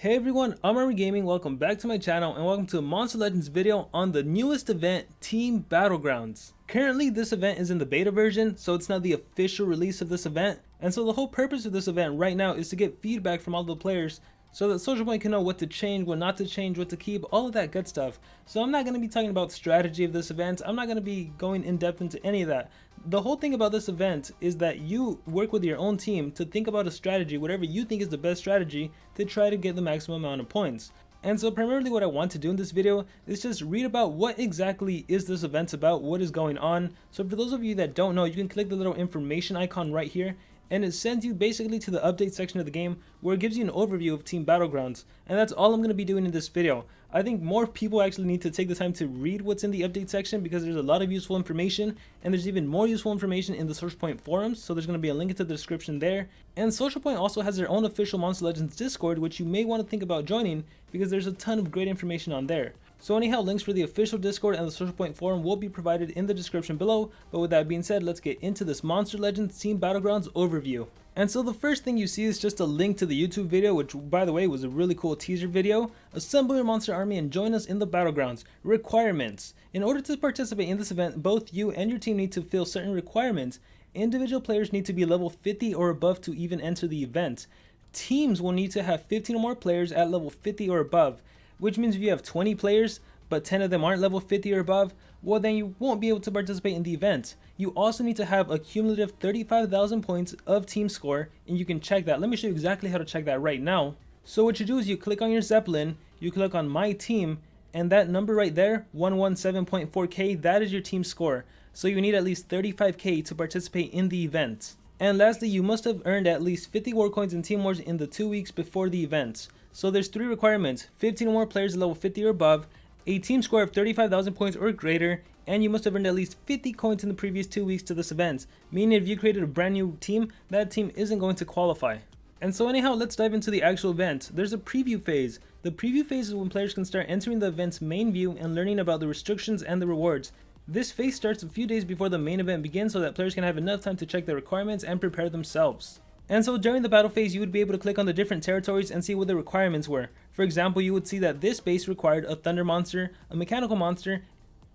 Hey everyone, I'm Army Gaming, welcome back to my channel and welcome to a Monster Legends video on the newest event, Team Battlegrounds. Currently this event is in the beta version, so it's not the official release of this event, and so the whole purpose of this event right now is to get feedback from all the players so that Social Point can know what to change, what not to change, what to keep, all of that good stuff. So I'm not going to be talking about strategy of this event, I'm not going to be going in depth into any of that. The whole thing about this event is that you work with your own team to think about a strategy, whatever you think is the best strategy, to try to get the maximum amount of points. And so primarily what I want to do in this video is just read about what exactly is this event about, what is going on. So for those of you that don't know, you can click the little information icon right here, and it sends you basically to the update section of the game where it gives you an overview of Team Battlegrounds, and that's all I'm going to be doing in this video. I think more people actually need to take the time to read what's in the update section because there's a lot of useful information, and there's even more useful information in the Social Point forums, so there's going to be a link into the description there. And Social Point also has their own official Monster Legends Discord, which you may want to think about joining because there's a ton of great information on there. So anyhow, links for the official Discord and the Social Point forum will be provided in the description below, but with that being said, let's get into this Monster Legends Team Battlegrounds overview. And so the first thing you see is just a link to the YouTube video, which by the way was a really cool teaser video. Assemble your monster army and join us in the Battlegrounds. Requirements. In order to participate in this event, both you and your team need to fill certain requirements. Individual players need to be level 50 or above to even enter the event. Teams will need to have 15 or more players at level 50 or above, which means if you have 20 players, but 10 of them aren't level 50 or above, well then you won't be able to participate in the event. You also need to have a cumulative 35,000 points of team score, and you can check that. Let me show you exactly how to check that right now. So what you do is you click on your Zeppelin, you click on My Team, and that number right there, 117.4k, that is your team score. So you need at least 35k to participate in the event. And lastly, you must have earned at least 50 war coins in Team Wars in the 2 weeks before the event. So there's 3 requirements: 15 or more players at level 50 or above, a team score of 35,000 points or greater, and you must have earned at least 50 coins in the previous 2 weeks to this event, meaning if you created a brand new team, that team isn't going to qualify. And so anyhow, let's dive into the actual event. There's a preview phase. The preview phase is when players can start entering the event's main view and learning about the restrictions and the rewards. This phase starts a few days before the main event begins so that players can have enough time to check their requirements and prepare themselves. And so during the battle phase, you would be able to click on the different territories and see what the requirements were. For example, you would see that this base required a thunder monster, a mechanical monster,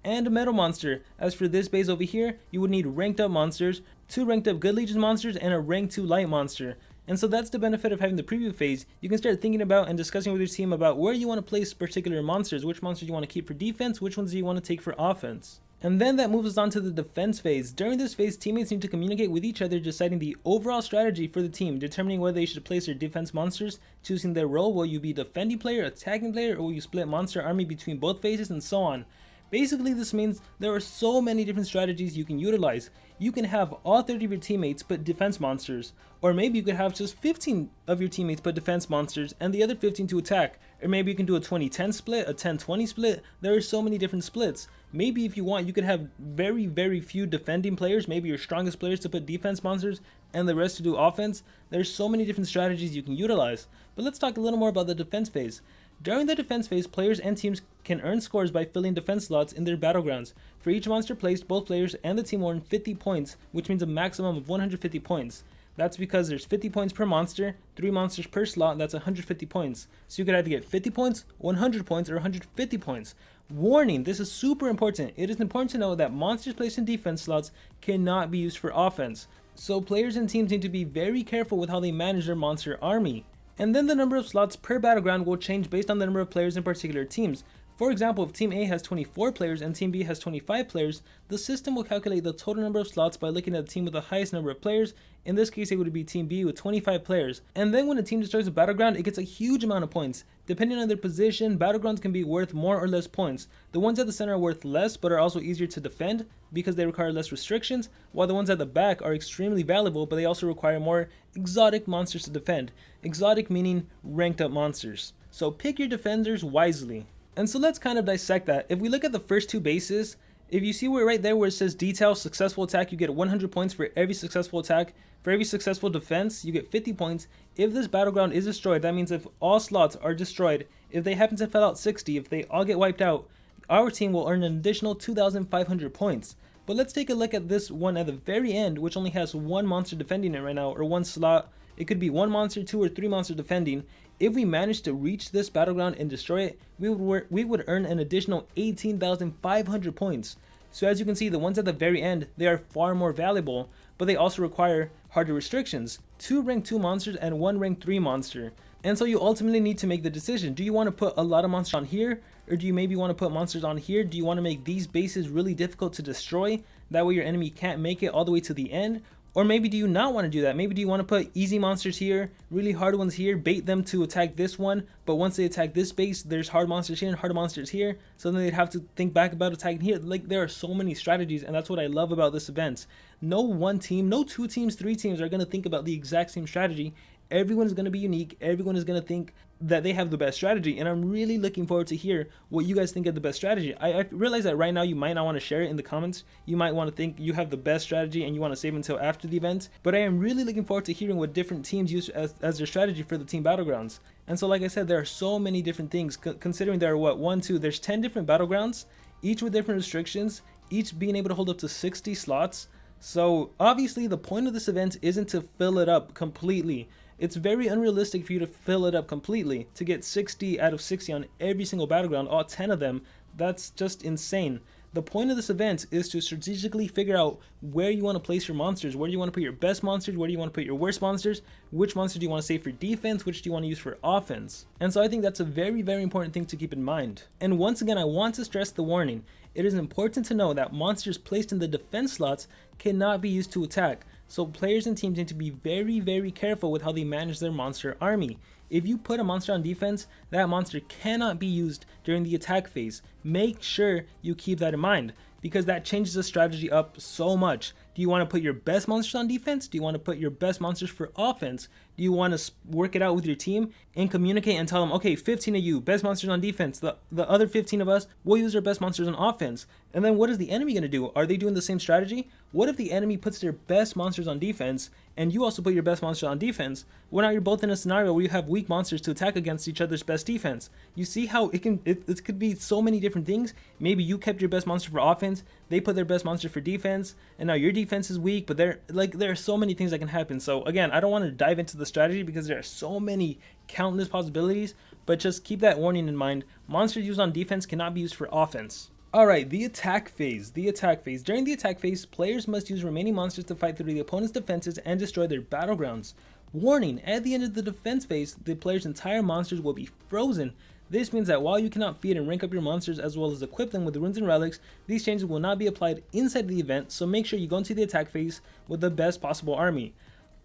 and a metal monster. As for this base over here, you would need ranked up monsters, 2 ranked up good legion monsters, and a rank 2 light monster. And so that's the benefit of having the preview phase. You can start thinking about and discussing with your team about where you want to place particular monsters, which monsters you want to keep for defense, which ones do you want to take for offense. And then that moves us on to the defense phase. During this phase, teammates need to communicate with each other, deciding the overall strategy for the team, determining whether they should place their defense monsters, choosing their role. Will you be defending player, attacking player, or will you split monster army between both phases, and so on. Basically, this means there are so many different strategies you can utilize. You can have all 30 of your teammates put defense monsters, or maybe you could have just 15 of your teammates put defense monsters and the other 15 to attack, or maybe you can do a 20-10 split, a 10-20 split. There are so many different splits. Maybe if you want, you could have very few defending players, maybe your strongest players to put defense monsters and the rest to do offense. There's so many different strategies you can utilize. But let's talk a little more about the defense phase. During the defense phase, players and teams can earn scores by filling defense slots in their battlegrounds. For each monster placed, both players and the team will earn 50 points, which means a maximum of 150 points. That's because there's 50 points per monster, 3 monsters per slot, that's 150 points. So you could either get 50 points, 100 points, or 150 points. Warning, this is super important. It is important to know that monsters placed in defense slots cannot be used for offense. So players and teams need to be very careful with how they manage their monster army. And then the number of slots per battleground will change based on the number of players in particular teams. For example, if Team A has 24 players and Team B has 25 players, the system will calculate the total number of slots by looking at the team with the highest number of players. In this case, it would be Team B with 25 players. And then when a team destroys a battleground, it gets a huge amount of points. Depending on their position, battlegrounds can be worth more or less points. The ones at the center are worth less, but are also easier to defend because they require less restrictions, while the ones at the back are extremely valuable, but they also require more exotic monsters to defend. Exotic meaning ranked up monsters. So pick your defenders wisely. And so let's kind of dissect that. If we look at the first 2 bases, if you see right there where it says detail successful attack, you get 100 points for every successful attack. For every successful defense, you get 50 points. If this battleground is destroyed, that means if all slots are destroyed, if they happen to fill out 60, if they all get wiped out, our team will earn an additional 2,500 points. But let's take a look at this one at the very end, which only has one monster defending it right now, or one slot. It could be one monster, 2 or 3 monsters defending. If we manage to reach this battleground and destroy it, we would earn an additional 18,500 points. So as you can see, the ones at the very end, they are far more valuable, but they also require harder restrictions. 2 rank 2 monsters and 1 rank 3 monster. And so you ultimately need to make the decision. Do you want to put a lot of monsters on here? Or do you maybe want to put monsters on here? Do you want to make these bases really difficult to destroy? That way your enemy can't make it all the way to the end? Or maybe do you not want to do that? Maybe do you want to put easy monsters here, really hard ones here, bait them to attack this one, but once they attack this base, there's hard monsters here and hard monsters here, so then they'd have to think back about attacking here. Like, there are so many strategies, and that's what I love about this event. No one team, no 2 teams, 3 teams are going to think about the exact same strategy. Everyone is going to be unique. Everyone is going to think that they have the best strategy, and I'm really looking forward to hear what you guys think of the best strategy. I realize that right now you might not want to share it in the comments. You might want to think you have the best strategy and you want to save until after the event, but I am really looking forward to hearing what different teams use as their strategy for the team battlegrounds. And so, like I said, there are so many different things, considering there are there's 10 different battlegrounds, each with different restrictions, each being able to hold up to 60 slots. So obviously the point of this event isn't to fill it up completely. It's very unrealistic for you to fill it up completely. To get 60 out of 60 on every single battleground, all 10 of them, that's just insane. The point of this event is to strategically figure out where you want to place your monsters. Where do you want to put your best monsters? Where do you want to put your worst monsters? Which monster do you want to save for defense? Which do you want to use for offense? And so I think that's a very, very important thing to keep in mind. And once again, I want to stress the warning. It is important to know that monsters placed in the defense slots cannot be used to attack. So players and teams need to be very, very careful with how they manage their monster army. If you put a monster on defense, that monster cannot be used during the attack phase. Make sure you keep that in mind, because that changes the strategy up so much. Do you want to put your best monsters on defense? Do you want to put your best monsters for offense? Do you want to work it out with your team and communicate and tell them, okay, 15 of you, best monsters on defense. The other 15 of us, we'll use our best monsters on offense. And then what is the enemy going to do? Are they doing the same strategy? What if the enemy puts their best monsters on defense and you also put your best monsters on defense? Well, now you're both in a scenario where you have weak monsters to attack against each other's best defense. You see how it could be so many different things. Maybe you kept your best monster for offense, they put their best monster for defense, and now your defense is weak, but there are so many things that can happen. So again, I don't want to dive into the strategy because there are so many countless possibilities, but just keep that warning in mind. Monsters used on defense cannot be used for offense. Alright, the attack phase. During the attack phase, players must use remaining monsters to fight through the opponent's defenses and destroy their battlegrounds. Warning, at the end of the defense phase, the player's entire monsters will be frozen. This means that while you cannot feed and rank up your monsters as well as equip them with runes and relics, these changes will not be applied inside the event, so make sure you go into the attack phase with the best possible army.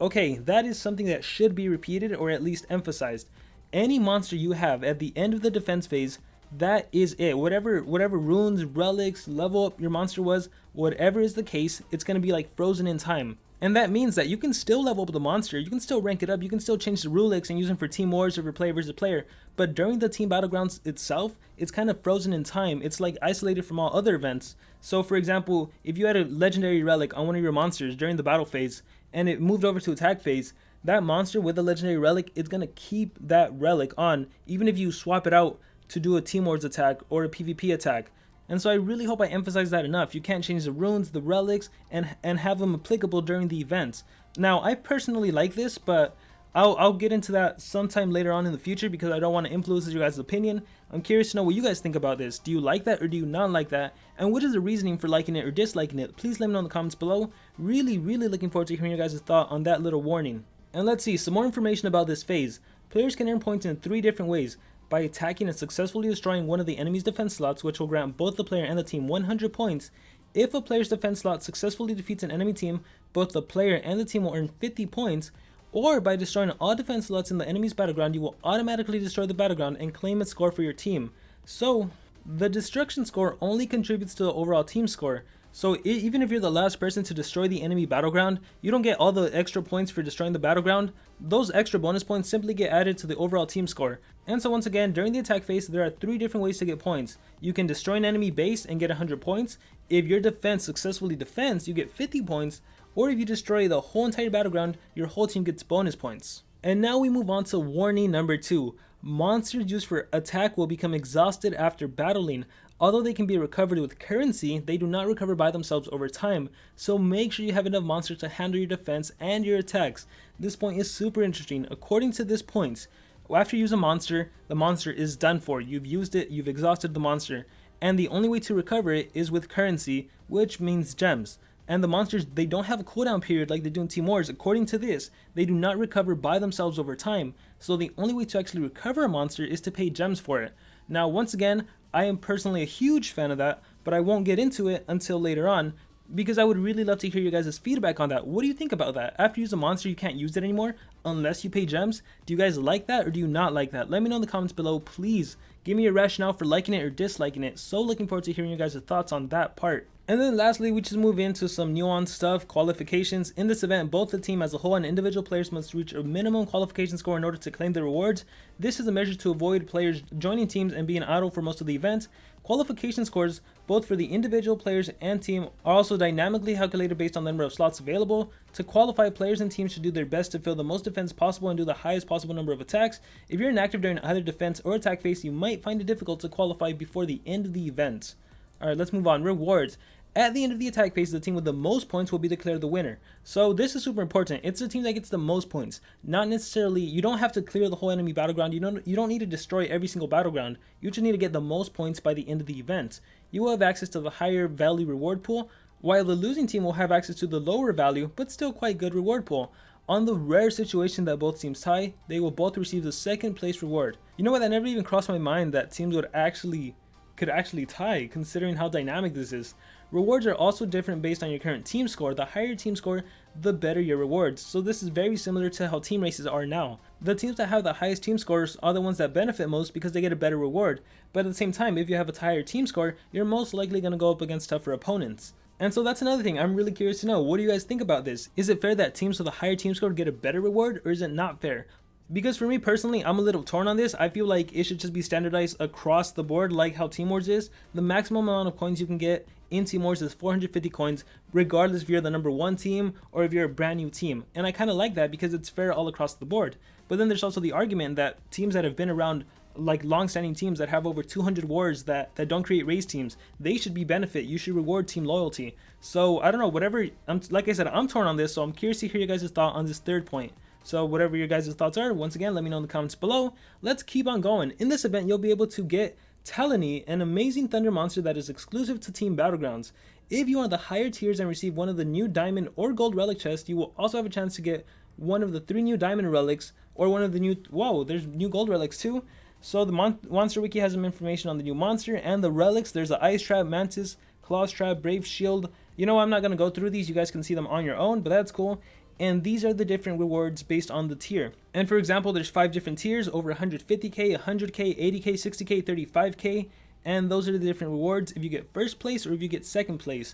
Okay, that is something that should be repeated or at least emphasized. Any monster you have at the end of the defense phase, that is it. Whatever runes, relics, level up your monster was, whatever is the case, it's going to be like frozen in time. And that means that you can still level up the monster, you can still rank it up, you can still change the relics and use them for team wars or for player versus player, but during the team battlegrounds itself, it's kind of frozen in time. It's like isolated from all other events. So for example, if you had a legendary relic on one of your monsters during the battle phase and it moved over to attack phase, that monster with the legendary relic, it's going to keep that relic on even if you swap it out to do a team wars attack or a PvP attack. And so I really hope I emphasize that enough. You can't change the runes, the relics, and have them applicable during the events. Now, I personally like this, but I'll get into that sometime later on in the future because I don't want to influence your guys' opinion. I'm curious to know what you guys think about this. Do you like that or do you not like that? And what is the reasoning for liking it or disliking it? Please let me know in the comments below. Really, really looking forward to hearing your guys' thought on that little warning. And let's see, some more information about this phase. Players can earn points in 3 different ways. By attacking and successfully destroying one of the enemy's defense slots, which will grant both the player and the team 100 points. If a player's defense slot successfully defeats an enemy team, both the player and the team will earn 50 points. Or by destroying all defense slots in the enemy's battleground, you will automatically destroy the battleground and claim its score for your team. So, the destruction score only contributes to the overall team score. So even if you're the last person to destroy the enemy battleground, you don't get all the extra points for destroying the battleground. Those extra bonus points simply get added to the overall team score. And so once again, during the attack phase, there are 3 different ways to get points. You can destroy an enemy base and get 100 points. If your defense successfully defends, you get 50 points. Or if you destroy the whole entire battleground, your whole team gets bonus points. And now we move on to warning number 2. Monsters used for attack will become exhausted after battling. Although they can be recovered with currency, they do not recover by themselves over time, so make sure you have enough monsters to handle your defense and your attacks. This point is super interesting. According to this point, after you use a monster, the monster is done for. You've used it, you've exhausted the monster, and the only way to recover it is with currency, which means gems. And the monsters, they don't have a cooldown period like they do in Team Wars. According to this, they do not recover by themselves over time, so the only way to actually recover a monster is to pay gems for it. Now, once again, I am personally a huge fan of that, but I won't get into it until later on, because I would really love to hear your guys' feedback on that. What do you think about that? After you use a monster, you can't use it anymore unless you pay gems? Do you guys like that or do you not like that? Let me know in the comments below, please. Give me your rationale for liking it or disliking it. So looking forward to hearing your guys' thoughts on that part. And then lastly, we just move into some nuanced stuff, qualifications. In this event, both the team as a whole and individual players must reach a minimum qualification score in order to claim the rewards. This is a measure to avoid players joining teams and being idle for most of the event. Qualification scores, both for the individual players and team, are also dynamically calculated based on the number of slots available. To qualify, players and teams should do their best to fill the most defense possible and do the highest possible number of attacks. If you're inactive during either defense or attack phase, you might find it difficult to qualify before the end of the event. Alright, let's move on. Rewards. At the end of the attack phase, the team with the most points will be declared the winner. So this is super important. It's the team that gets the most points. Not necessarily, you don't have to clear the whole enemy battleground. You don't need to destroy every single battleground. You just need to get the most points by the end of the event. You will have access to the higher value reward pool, while the losing team will have access to the lower value, but still quite good reward pool. On the rare situation that both teams tie, they will both receive the second place reward. You know what, that never even crossed my mind that teams could actually tie, considering how dynamic this is. Rewards are also different based on your current team score. The higher your team score, the better your rewards. So this is very similar to how team races are now. The teams that have the highest team scores are the ones that benefit most because they get a better reward. But at the same time, if you have a higher team score, you're most likely going to go up against tougher opponents. And so that's another thing I'm really curious to know. What do you guys think about this? Is it fair that teams with a higher team score get a better reward, or is it not fair? Because for me personally, I'm a little torn on this. I feel like it should just be standardized across the board like how Team Wars is. The maximum amount of coins you can get in Team Wars is 450 coins, regardless if you're the #1 team or if you're a brand new team. And I kind of like that because it's fair all across the board. But then there's also the argument that teams that have been around, like long-standing teams that have over 200 wars that don't create race teams, they should be benefit. You should reward team loyalty. So I don't know, whatever, like I said, I'm torn on this, so I'm curious to hear you guys' thought on this third point. So whatever your guys' thoughts are, once again, let me know in the comments below. Let's keep on going. In this event, you'll be able to get Talony, an amazing thunder monster that is exclusive to Team Battlegrounds. If you are the higher tiers and receive one of the new diamond or gold relic chests, you will also have a chance to get one of the 3 new diamond relics or one of the new, whoa, there's new gold relics too. So the Monster Wiki has some information on the new monster and the relics. There's the Ice Trap, Mantis, Claws Trap, Brave Shield. You know, I'm not going to go through these. You guys can see them on your own, but that's cool. And these are the different rewards based on the tier. And for example, there's 5 different tiers, over 150k, 100k, 80k, 60k, 35k, and those are the different rewards if you get first place or if you get second place.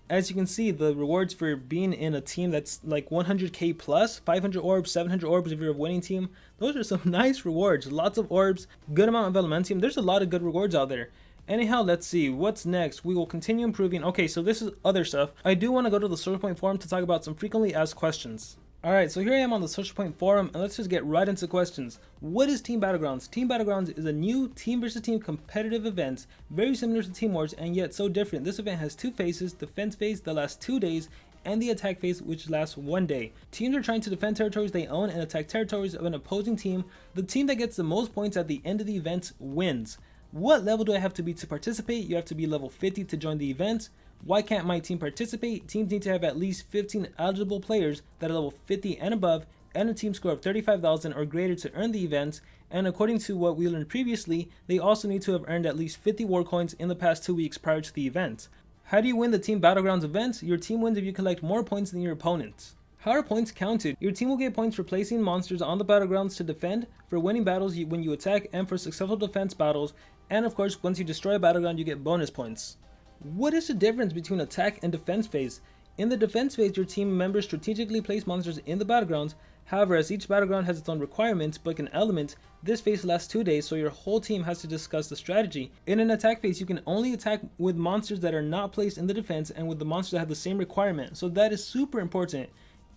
As you can see, the rewards for being in a team that's like 100k plus, 500 orbs, 700 orbs if you're a winning team, those are some nice rewards. Lots of orbs, good amount of elementium. There's a lot of good rewards out there. Anyhow, let's see what's next. We will continue improving. Okay, so this is other stuff. I do want to go to the Social Point forum to talk about some frequently asked questions. Alright, so here I am on the Social Point forum, and let's just get right into questions. What is Team Battlegrounds? Team Battlegrounds is a new team versus team competitive event, very similar to Team Wars and yet so different. This event has 2 phases, defense phase that lasts 2 days, and the attack phase which lasts 1 day. Teams are trying to defend territories they own and attack territories of an opposing team. The team that gets the most points at the end of the event wins. What level do I have to be to participate? You have to be level 50 to join the event. Why can't my team participate? Teams need to have at least 15 eligible players that are level 50 and above and a team score of 35,000 or greater to earn the event. And according to what we learned previously, they also need to have earned at least 50 war coins in the past 2 weeks prior to the event. How do you win the Team Battlegrounds event? Your team wins if you collect more points than your opponent. How are points counted? Your team will get points for placing monsters on the battlegrounds to defend, for winning battles when you attack, and for successful defense battles. And of course, once you destroy a battleground, you get bonus points. What is the difference between attack and defense phase? In the defense phase, your team members strategically place monsters in the battlegrounds. However, as each battleground has its own requirements, but an element, this phase lasts 2 days, so your whole team has to discuss the strategy. In an attack phase, you can only attack with monsters that are not placed in the defense and with the monsters that have the same requirement, so that is super important.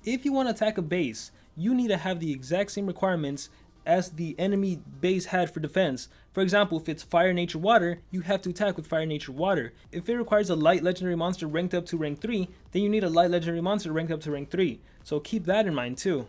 If you want to attack a base, you need to have the exact same requirements as the enemy base had for defense. For example, if it's fire, nature, water, you have to attack with fire, nature, water. If it requires a light legendary monster ranked up to rank 3, then you need a light legendary monster ranked up to rank 3. So keep that in mind too.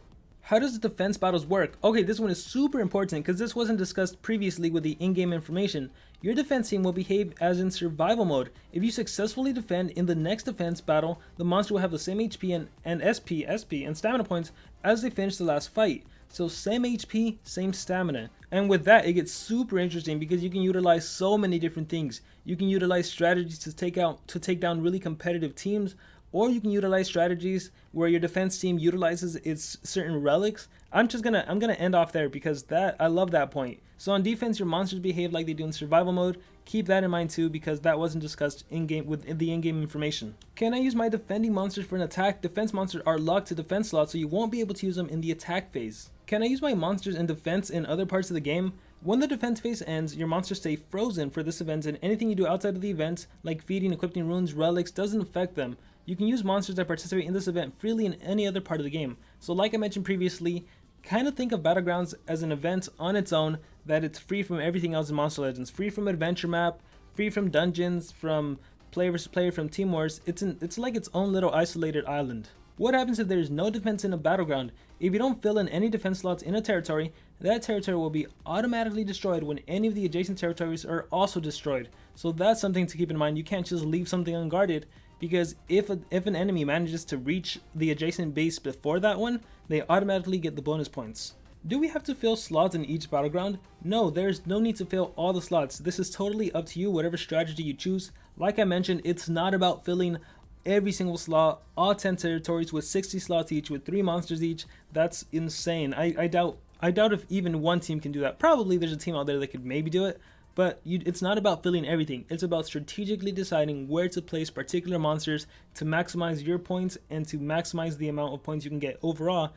How does the defense battles work? Okay, this one is super important because this wasn't discussed previously with the in-game information. Your defense team will behave as in survival mode. If you successfully defend in the next defense battle, the monster will have the same HP and SP, and stamina points as they finish the last fight. So same HP, same stamina. And with that, it gets super interesting because you can utilize so many different things. You can utilize strategies to take down really competitive teams, or you can utilize strategies where your defense team utilizes its certain relics. I'm gonna end off there because I love that point. So on defense, your monsters behave like they do in survival mode. Keep that in mind too because that wasn't discussed in-game with the in-game information. Can I use my defending monsters for an attack? Defense monsters are locked to defense slots, so you won't be able to use them in the attack phase. Can I use my monsters in defense in other parts of the game? When the defense phase ends, your monsters stay frozen for this event, and anything you do outside of the event, like feeding, equipping runes, relics, doesn't affect them. You can use monsters that participate in this event freely in any other part of the game. So like I mentioned previously, kind of think of Battlegrounds as an event on its own, that it's free from everything else in Monster Legends. Free from adventure map, free from dungeons, from player versus player, from team wars. It's like its own little isolated island. What happens if there's no defense in a battleground? If you don't fill in any defense slots in a territory, that territory will be automatically destroyed when any of the adjacent territories are also destroyed. So that's something to keep in mind. You can't just leave something unguarded, because if an enemy manages to reach the adjacent base before that one, they automatically get the bonus points. Do we have to fill slots in each battleground? No, there's no need to fill all the slots. This is totally up to you, whatever strategy you choose. Like I mentioned, it's not about filling every single slot, all 10 territories with 60 slots each, with 3 monsters each. That's insane. I doubt if even one team can do that. Probably there's a team out there that could maybe do it, but it's not about filling everything. It's about strategically deciding where to place particular monsters to maximize your points and to maximize the amount of points you can get overall,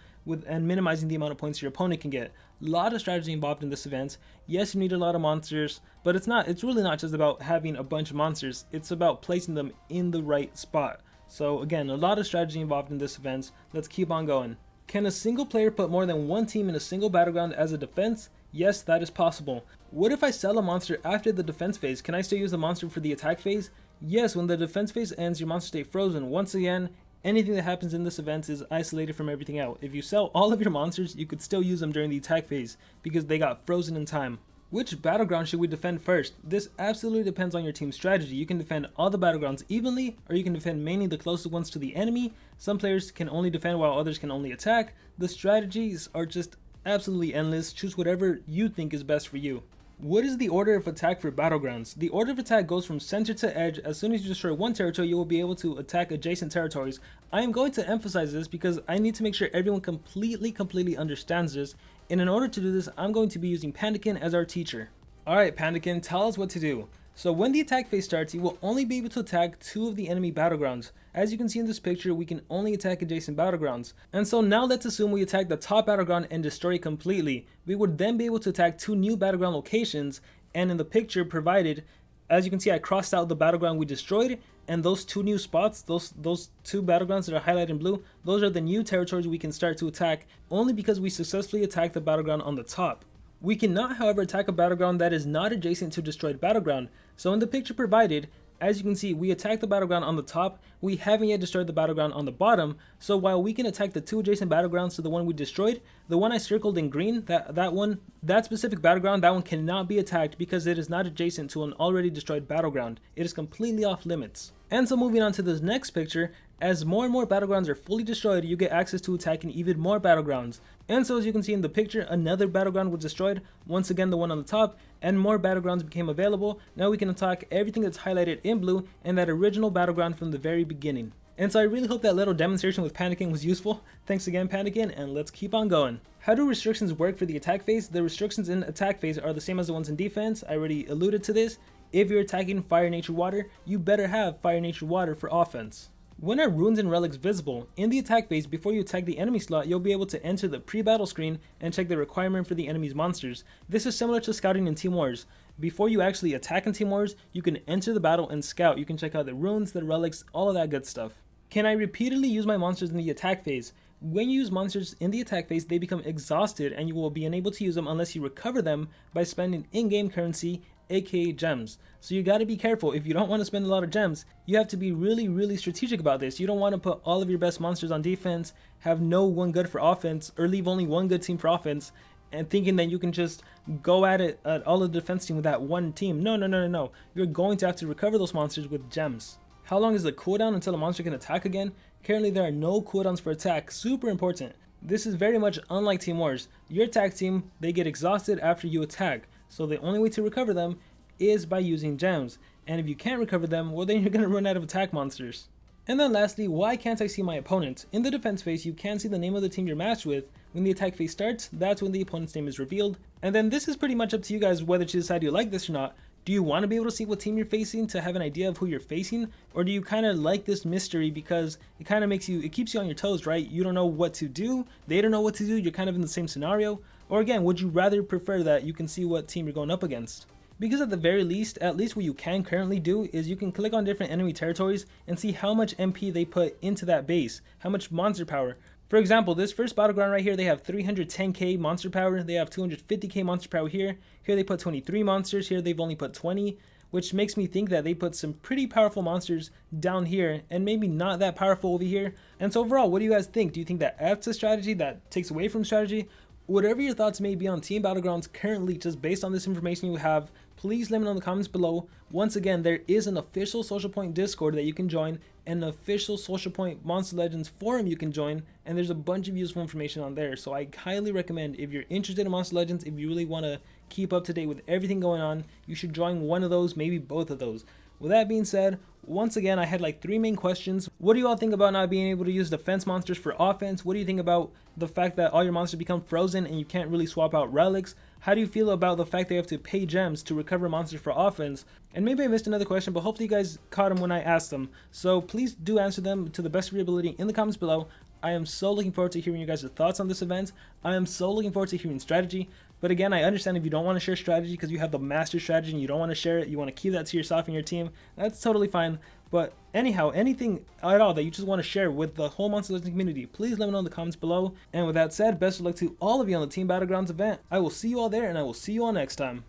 and minimizing the amount of points your opponent can get. A lot of strategy involved in this event. Yes, you need a lot of monsters, but it's really not just about having a bunch of monsters. It's about placing them in the right spot. So again, a lot of strategy involved in this event. Let's keep on going. Can a single player put more than one team in a single battleground as a defense? Yes, that is possible. What if I sell a monster after the defense phase? Can I still use the monster for the attack phase? Yes, when the defense phase ends, your monsters stay frozen. Once again, anything that happens in this event is isolated from everything else. If you sell all of your monsters, you could still use them during the attack phase because they got frozen in time. Which battleground should we defend first? This absolutely depends on your team's strategy. You can defend all the battlegrounds evenly, or you can defend mainly the closest ones to the enemy. Some players can only defend while others can only attack. The strategies are just absolutely endless. Choose whatever you think is best for you. What is the order of attack for Battlegrounds? The order of attack goes from center to edge. As soon as you destroy one territory, you will be able to attack adjacent territories. I am going to emphasize this because I need to make sure everyone completely understands this. And in order to do this, I'm going to be using Pandakin as our teacher. Alright Pandakin, tell us what to do. So when the attack phase starts, you will only be able to attack 2 of the enemy battlegrounds. As you can see in this picture, we can only attack adjacent battlegrounds. And so now let's assume we attack the top battleground and destroy it completely. We would then be able to attack 2 new battleground locations, and in the picture provided, as you can see, I crossed out the battleground we destroyed, and those 2 new spots, those 2 battlegrounds that are highlighted in blue, those are the new territories we can start to attack, only because we successfully attacked the battleground on the top. We cannot, however, attack a battleground that is not adjacent to destroyed battleground. So in the picture provided, as you can see, we attacked the battleground on the top. We haven't yet destroyed the battleground on the bottom. So while we can attack the 2 adjacent battlegrounds to the one we destroyed, the one I circled in green, that specific battleground, that one cannot be attacked because it is not adjacent to an already destroyed battleground. It is completely off limits. And so moving on to this next picture, as more and more battlegrounds are fully destroyed, you get access to attacking even more battlegrounds. And so as you can see in the picture, another battleground was destroyed, once again the one on the top, and more battlegrounds became available. Now we can attack everything that's highlighted in blue and that original battleground from the very beginning. And so I really hope that little demonstration with Pandakin was useful. Thanks again Pandakin, and let's keep on going. How do restrictions work for the attack phase? The restrictions in attack phase are the same as the ones in defense. I already alluded to this. If you're attacking fire, nature, water, you better have fire, nature, water for offense. When are runes and relics visible? In the attack phase, before you attack the enemy slot, you'll be able to enter the pre-battle screen and check the requirement for the enemy's monsters. This is similar to scouting in Team Wars. Before you actually attack in Team Wars, you can enter the battle and scout. You can check out the runes, the relics, all of that good stuff. Can I repeatedly use my monsters in the attack phase? when you use monsters in the attack phase, they become exhausted and you will be unable to use them unless you recover them by spending in-game currency, aka gems. So you got to be careful. If you don't want to spend a lot of gems, you have to be really strategic about this. You don't want to put all of your best monsters on defense, have no one good for offense, or leave only one good team for offense, and thinking that you can just go at it at all of the defense team with that one team. No. You're going to have to recover those monsters with gems. How long is the cooldown until a monster can attack again? Currently there are no cooldowns for attack, super important. This is very much unlike Team Wars. Your attack team, they get exhausted after you attack, so the only way to recover them is by using gems. And if you can't recover them, well then you're going to run out of attack monsters. And then lastly, why can't I see my opponent? In the defense phase, you can see the name of the team you're matched with. When the attack phase starts, that's when the opponent's name is revealed. And then this is pretty much up to you guys whether to decide you like this or not. Do you want to be able to see what team you're facing to have an idea of who you're facing? Or do you kind of like this mystery because it kind of makes you, it keeps you on your toes, right? You don't know what to do, they don't know what to do, you're kind of in the same scenario. Or again, would you rather prefer that you can see what team you're going up against? Because at the very least, at least what you can currently do is you can click on different enemy territories and see how much MP they put into that base, how much monster power. For example, this first battleground right here, they have 310k monster power, they have 250k monster power here. Here they put 23 monsters, here they've only put 20, which makes me think that they put some pretty powerful monsters down here and maybe not that powerful over here. And so overall, what do you guys think? Do you think that F's a strategy that takes away from strategy? Whatever your thoughts may be on Team Battlegrounds currently, just based on this information you have, please let me know in the comments below. Once again, there is an official Social Point Discord that you can join, and an official Social Point Monster Legends forum you can join, and there's a bunch of useful information on there. So I highly recommend, if you're interested in Monster Legends, if you really want to keep up to date with everything going on, you should join one of those, maybe both of those. With that being said, once again, I had like 3 main questions. What do you all think about not being able to use defense monsters for offense? What do you think about the fact that all your monsters become frozen and you can't really swap out relics? How do you feel about the fact they have to pay gems to recover monsters for offense? And maybe I missed another question, but hopefully you guys caught them when I asked them. So please do answer them to the best of your ability in the comments below. I am so looking forward to hearing you guys' thoughts on this event. I am so looking forward to hearing strategy. But again, I understand if you don't want to share strategy because you have the master strategy and you don't want to share it, you want to keep that to yourself and your team, that's totally fine. But anyhow, anything at all that you just want to share with the whole Monster Legends community, please let me know in the comments below. And with that said, best of luck to all of you on the Team Battlegrounds event. I will see you all there, and I will see you all next time.